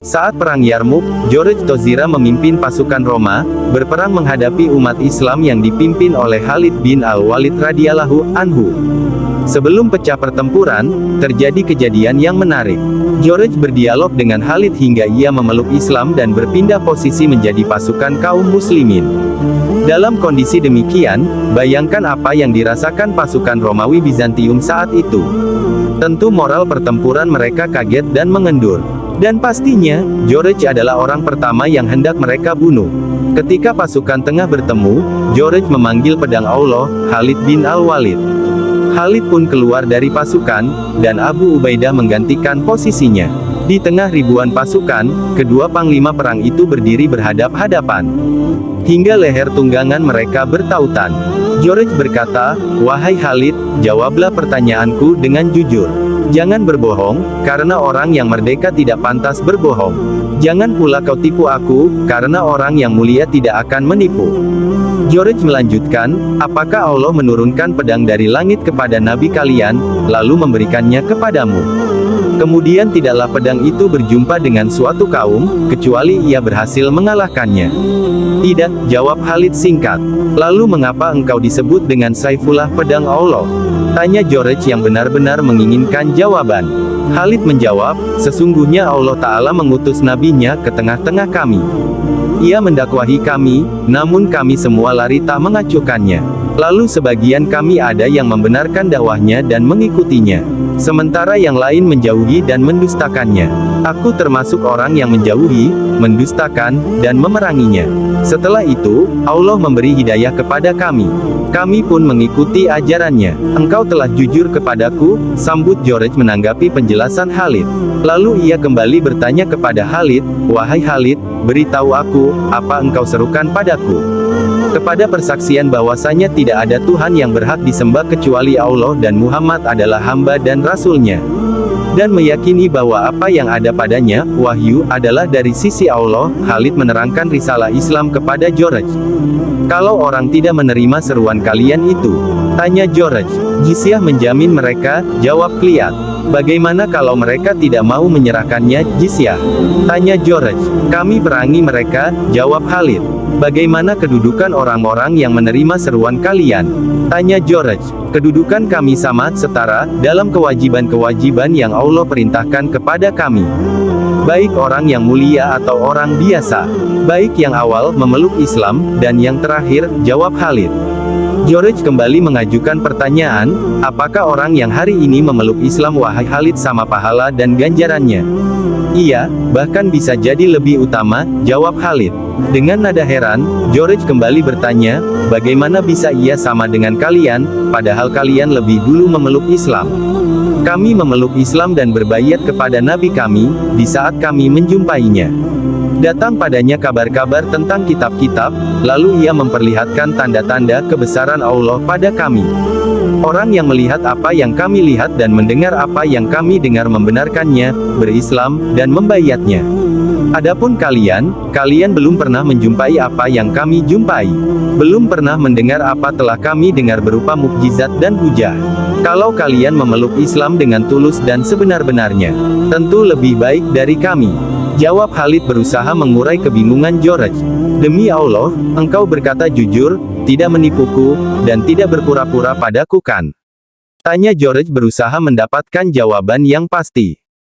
Saat Perang Yarmuk, George Tozira memimpin pasukan Roma, berperang menghadapi umat Islam yang dipimpin oleh Khalid bin Al-Walid radhiyallahu anhu. Sebelum pecah pertempuran, terjadi kejadian yang menarik. George berdialog dengan Khalid hingga ia memeluk Islam dan berpindah posisi menjadi pasukan kaum muslimin. Dalam kondisi demikian, bayangkan apa yang dirasakan pasukan Romawi Bizantium saat itu. Tentu moral pertempuran mereka kaget dan mengendur. Dan pastinya, George adalah orang pertama yang hendak mereka bunuh. Ketika pasukan tengah bertemu, George memanggil pedang Allah, Khalid bin Al-Walid. Khalid pun keluar dari pasukan, dan Abu Ubaidah menggantikan posisinya. Di tengah ribuan pasukan, kedua panglima perang itu berdiri berhadap-hadapan. Hingga leher tunggangan mereka bertautan. George berkata, "Wahai Khalid, jawablah pertanyaanku dengan jujur. Jangan berbohong, karena orang yang merdeka tidak pantas berbohong. Jangan pula kau tipu aku, karena orang yang mulia tidak akan menipu." George melanjutkan, "Apakah Allah menurunkan pedang dari langit kepada nabi kalian, lalu memberikannya kepadamu? Kemudian tidaklah pedang itu berjumpa dengan suatu kaum, kecuali ia berhasil mengalahkannya?" "Tidak," jawab Khalid singkat. "Lalu mengapa engkau disebut dengan Saifullah pedang Allah?" tanya George yang benar-benar menginginkan jawaban. Khalid menjawab, "Sesungguhnya Allah Ta'ala mengutus nabinya ke tengah-tengah kami. Ia mendakwahi kami, namun kami semua lari tak mengacuhkannya. Lalu sebagian kami ada yang membenarkan dakwahnya dan mengikutinya. Sementara yang lain menjauhi dan mendustakannya. Aku termasuk orang yang menjauhi, mendustakan, dan memeranginya. Setelah itu, Allah memberi hidayah kepada kami. Kami pun mengikuti ajarannya. Engkau telah jujur kepadaku," sambut George menanggapi penjelasan Khalid. Lalu ia kembali bertanya kepada Khalid, "Wahai Khalid, beritahu aku, apa engkau serukan padaku?" "Kepada persaksian bahwasanya tidak ada Tuhan yang berhak disembah kecuali Allah dan Muhammad adalah hamba dan rasulnya. Dan meyakini bahwa apa yang ada padanya, wahyu, adalah dari sisi Allah." Khalid menerangkan risalah Islam kepada George. "Kalau orang tidak menerima seruan kalian itu?" tanya George. "Jizyah menjamin mereka," jawab Khalid. "Bagaimana kalau mereka tidak mau menyerahkannya, jizyah?" tanya George. "Kami perangi mereka," jawab Khalid. "Bagaimana kedudukan orang-orang yang menerima seruan kalian?" tanya George. "Kedudukan kami sama, setara, dalam kewajiban-kewajiban yang Allah perintahkan kepada kami. Baik orang yang mulia atau orang biasa. Baik yang awal memeluk Islam, dan yang terakhir," jawab Khalid. George kembali mengajukan pertanyaan, "Apakah orang yang hari ini memeluk Islam wahai Khalid sama pahala dan ganjarannya?" "Iya, bahkan bisa jadi lebih utama," jawab Khalid. Dengan nada heran, George kembali bertanya, "Bagaimana bisa ia sama dengan kalian, padahal kalian lebih dulu memeluk Islam?" "Kami memeluk Islam dan berbayat kepada Nabi kami, di saat kami menjumpainya. Datang padanya kabar-kabar tentang kitab-kitab, lalu ia memperlihatkan tanda-tanda kebesaran Allah pada kami. Orang yang melihat apa yang kami lihat dan mendengar apa yang kami dengar membenarkannya, berislam, dan membayatnya. Adapun kalian belum pernah menjumpai apa yang kami jumpai. Belum pernah mendengar apa telah kami dengar berupa mukjizat dan hujah. Kalau kalian memeluk Islam dengan tulus dan sebenar-benarnya, tentu lebih baik dari kami." Jawab Khalid berusaha mengurai kebingungan George. "Demi Allah, engkau berkata jujur, tidak menipuku, dan tidak berpura-pura padaku kan?" tanya George berusaha mendapatkan jawaban yang pasti.